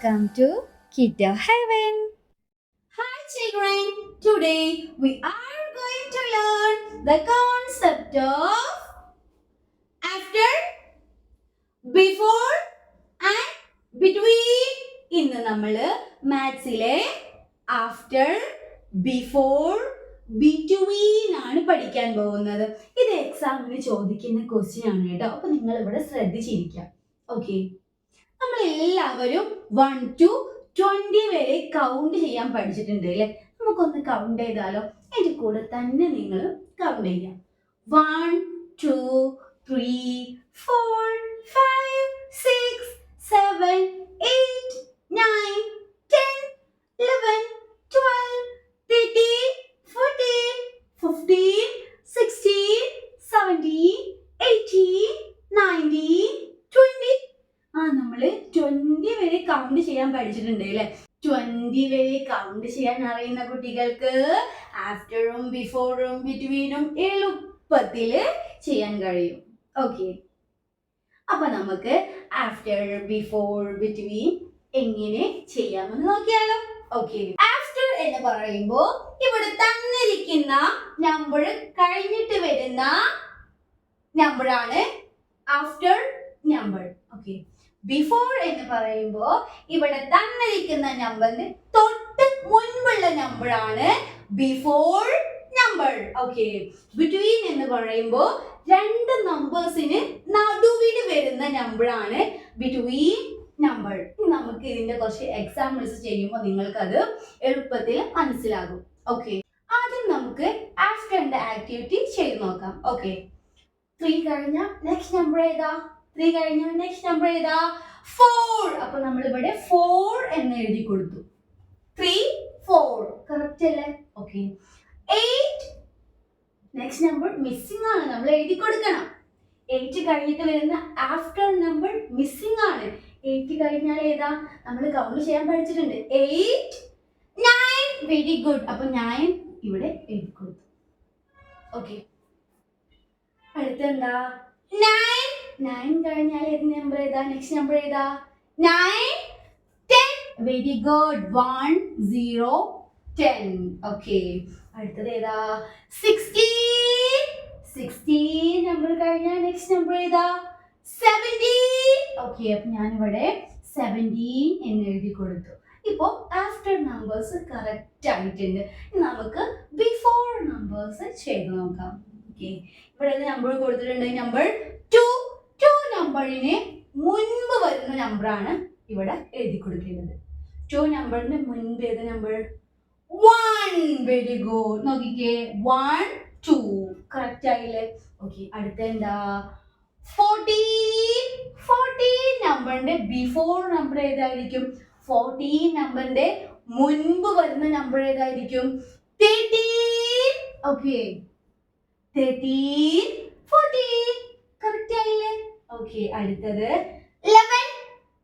welcome to Kiddo Heaven. Hi children, today we are going to learn the concept of after, before and between. ഇന്ന് നമ്മൾ മാത്സിലെ after, before, between ആണ് പഠിക്കാൻ പോകുന്നത്. ഇത് എക്സാമിന് ചോദിക്കുന്ന ക്വസ്റ്റ്യൻ ആണ് കേട്ടോ. അപ്പൊ നിങ്ങൾ ഇവിടെ ശ്രദ്ധിച്ചിരിക്കാം. ഓക്കെ, നമ്മൾ എല്ലാവരും 1 to 20 വരെ കൗണ്ട് ചെയ്യാൻ പഠിച്ചിട്ടുണ്ട് അല്ലേ? നമുക്കൊന്ന് കൗണ്ട് ചെയ്താലോ? എൻ്റെ കൂടെ തന്നെ നിങ്ങൾ കൗണ്ട് ചെയ്യാം. 1 2 3 4 5 6 7 8 9 10 11 12 13 14 15 16 17 18 19 20. നമ്മള് 20 വരെ കൗണ്ട് ചെയ്യാൻ പഠിച്ചിട്ടുണ്ട് അല്ലെ? 20 വരെ കൗണ്ട് ചെയ്യാൻ അറിയുന്ന കുട്ടികൾക്ക് ആഫ്റ്ററും ബിഫോറും ബിറ്റ്വീനും എളുപ്പത്തില് ചെയ്യാൻ കഴിയും. ഓക്കെ, അപ്പൊ നമുക്ക് ആഫ്റ്റർ, ബിഫോർ, ബിറ്റ്വീൻ എങ്ങനെ ചെയ്യാമെന്ന് നോക്കിയാലോ? ഓക്കെ, ആഫ്റ്റർ എന്ന് പറയുമ്പോ ഇവിടെ തന്നിരിക്കുന്ന നമ്പർ കഴിഞ്ഞിട്ട് വരുന്ന നമ്പറാണ് ആഫ്റ്റർ നമ്പർ. ഓക്കെ, ബിഫോർ എന്ന് പറയുമ്പോ ഇവിടെ തന്നിരിക്കുന്ന നമ്പറിന് തൊട്ട് മുൻപുള്ള നമ്പറാണ് ബിഫോർ നമ്പർ. ഓക്കെ, ബിറ്റ്വീൻ എന്ന് പറയുമ്പോ രണ്ട് നമ്പേഴ്സിന് നടുവിൽ വരുന്ന നമ്പറാണ് ബിറ്റ്വീൻ നമ്പർ. നമുക്ക് ഇതിന്റെ കുറച്ച് എക്സാമ്പിൾസ് ചെയ്യുമ്പോൾ നിങ്ങൾക്ക് അത് എളുപ്പത്തിൽ മനസ്സിലാകും. ഓക്കെ, ആദ്യം നമുക്ക് ആഫ്റ്ററിന്റെ ആക്ടിവിറ്റി ചെയ്ത് നോക്കാം. ഓക്കെ, 3 കഴിഞ്ഞ നെക്സ്റ്റ് നമ്പർ ഏതാ? 3 കഴിഞ്ഞ നെക്സ്റ്റ് നമ്പർ ഏതാ? 4. അപ്പൊ നമ്മൾ ഇവിടെ 4 എന്ന് എഴുതി കൊടുത്തു. 3 4 കറക്റ്റ് അല്ലേ? ഓക്കെ, 8 നെക്സ്റ്റ് നമ്പർ മിസ്സിംഗ് ആണ്, നമ്മൾ എഴുതി കൊടുക്കണം. 8 കഴിഞ്ഞിട്ട് വരുന്ന ആഫ്റ്റർ നമ്പർ മിസ്സിംഗ് ആണ്. 8 കഴിഞ്ഞാൽ ഏതാ? നമ്മൾ കൗണ്ട് ചെയ്യാൻ പഠിച്ചിട്ടുണ്ട്. 8 9. Very good. അപ്പൊ 9 ഇവിടെ എഴുതി കൊടുത്തു. ഓക്കെ, അടുത്തെന്താ? 9. 9 കഴിഞ്ഞാൽ ഏത് നമ്പർ ഏതാ? നെക്സ്റ്റ് നമ്പർ ഏതാ? 9 10. Very good. 1 0 10. ഓക്കെ, അടുത്തത് ഏതാ? 16. 16 നമ്പർ കഴിഞ്ഞാൽ നെക്സ്റ്റ് നമ്പർ ഏതാ? 17. ഓക്കെ, അപ്പൊ ഞാൻ ഇവിടെ 17 എന്ന് എഴുതി കൊടുത്തു. ഇപ്പോ ആഫ്റ്റർ നമ്പേഴ്സ് കറക്റ്റ് ആയിട്ടുണ്ട്. നമുക്ക് ബിഫോർ നമ്പേഴ്സ് ചെയ്ത് നോക്കാം. ഓക്കെ, ഇവിടെ നമ്പർ കൊടുത്തിട്ടുണ്ട്. നമ്പർ 2. 2 നമ്പറിന് മുൻപ് വരുന്ന നമ്പറാണ് ഇവിടെ എഴുതി കൊടുക്കേണ്ടത്. 2 നമ്പറിന് മുൻപ് ഏത് നമ്പർ? 1. Very good. നോക്കിക്കേ, 1 2 കറക്റ്റ് ആയില്ലേ? ഓക്കെ, അടുത്ത എന്താ? 14. 14 നമ്പറിന്റെ ബിഫോർ നമ്പർ ഏതായിരിക്കും? 14 നമ്പറിന്റെ മുൻപ് വരുന്ന നമ്പർ ഏതായിരിക്കും? 13. ഓക്കെ, 13 14 കറക്റ്റ് ആയില്ലേ? ഓക്കെ, അടുത്തത് 11.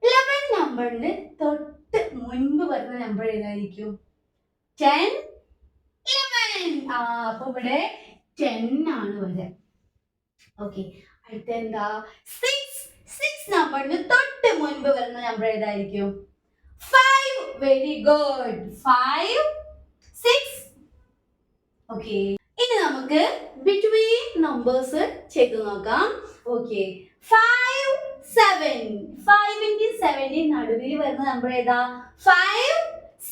11 നമ്പറിന് തൊട്ട് മുൻപ് വരുന്ന നമ്പർ ഏതായിരിക്കും? 10 11. അപ്പൊ ഇവിടെ 10 ആണ് വരെ. ഓക്കെ, അടുത്ത എന്താ? 6. 6 നമ്പറിന് തൊട്ട് മുൻപ് വരുന്ന നമ്പർ ഏതായിരിക്കും? 5. Very good. 5 6. ഓക്കെ, ഇനി നമുക്ക് ബിറ്റ്വീൻ നമ്പേഴ്സ് ചെയ്ത് നോക്കാം. ഓക്കെ, 5 7. 5ന്റെ 7ന്റെ നടുവിൽ വരുന്ന നമ്പർ ഏതാ? 5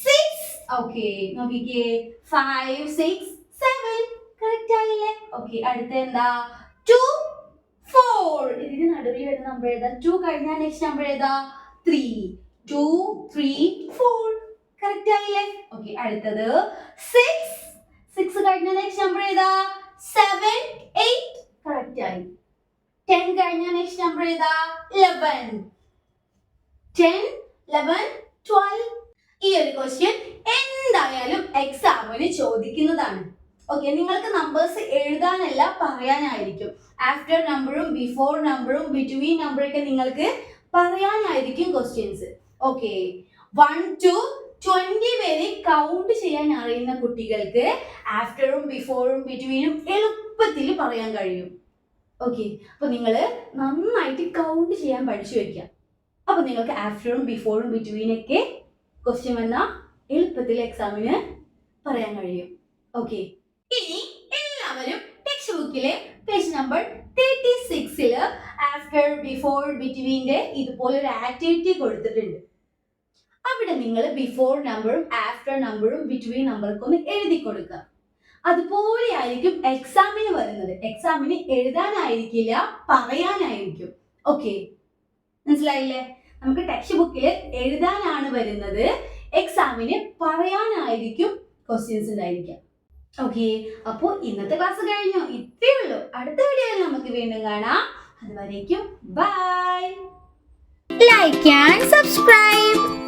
6. ഓക്കെ, നോക്കിക്കേ, 5 6 7 കറക്റ്റ് ആയില്ലേ? ഓക്കെ, അടുത്ത എന്താ? 2 4. ഇതിന് നടുവിൽ വരുന്ന നമ്പർ ഏതാ? 2 കഴിഞ്ഞാൽ നെക്സ്റ്റ് നമ്പർ ഏതാ? 3. 2 3 4 കറക്റ്റ് ആയില്ലേ? ഓക്കെ, അടുത്തത് 6. 6 കഴിഞ്ഞാൽ നെക്സ്റ്റ് നമ്പർ ഏതാ? 7 8 കറക്റ്റ് ആയി. 10 കഴിഞ്ഞാൽ നെക്സ്റ്റ് നമ്പർ ഏതാ? 11. 10 11 12. ഈ ഒരു ക്വസ്റ്റ്യൻ എന്തായാലും എക്സാമിന് ചോദിക്കുന്നതാണ്. ഓക്കെ, നിങ്ങൾക്ക് നമ്പേഴ്സ് എഴുതാനല്ല പറയാനായിരിക്കും. ആഫ്റ്റർ നമ്പറും ബിഫോർ നമ്പറും ബിറ്റ്വീൻ നമ്പറൊക്കെ നിങ്ങൾക്ക് പറയാനായിരിക്കും ക്വസ്റ്റ്യൻസ്. ഓക്കെ, 1 to 20 വരെ കൗണ്ട് ചെയ്യാൻ അറിയുന്ന കുട്ടികൾക്ക് ആഫ്റ്ററും ബിഫോറും ബിറ്റ്വീനും എളുപ്പത്തിൽ പറയാൻ കഴിയും. ഓക്കെ, അപ്പൊ നിങ്ങൾ നന്നായിട്ട് കൗണ്ട് ചെയ്യാൻ പഠിച്ചു വെക്കാം. അപ്പൊ നിങ്ങൾക്ക് ആഫ്റ്ററും ബിഫോറും ബിറ്റ്വീനൊക്കെ ക്വസ്റ്റ്യൻ വന്നാൽ എളുപ്പത്തിൽ എക്സാമിന് പറയാൻ കഴിയും. ഓക്കെ, ഇനി എല്ലാവരും ടെക്സ്റ്റ് ബുക്കിലെ പേജ് നമ്പർ 36 ആഫ്റ്റർ ബിഫോർ ബിറ്റ്വീൻ്റെ ഇതുപോലൊരു ആക്ടിവിറ്റി കൊടുത്തിട്ടുണ്ട്. അവിടെ നിങ്ങൾ ബിഫോർ നമ്പറും ആഫ്റ്റർ നമ്പറും ബിറ്റ്വീൻ നമ്പറൊക്കെ ഒന്ന് എഴുതി കൊടുക്കുക. അതുപോലെ ആയിരിക്കും എക്സാമിന് വരുന്നത്. എക്സാമിന് എഴുതാനായിരിക്കില്ല, പറയാനായിരിക്കും. ഓക്കെ, മനസ്സിലായില്ലേ? നമുക്ക് ടെക്സ്റ്റ് ബുക്കിൽ എഴുതാനാണ് വരുന്നത്, എക്സാമിന് പറയാനായിരിക്കും ക്വസ്റ്റ്യൻസ് ഉണ്ടായിരിക്കുക. ഓക്കെ, അപ്പോൾ ഇന്നത്തെ ക്ലാസ് കഴിഞ്ഞു. ഇത്രയേ ഉള്ളൂ. അടുത്ത വീഡിയോയിൽ നമുക്ക് വീണ്ടും കാണാം. അതുവരേക്കും ബൈ. Like and subscribe.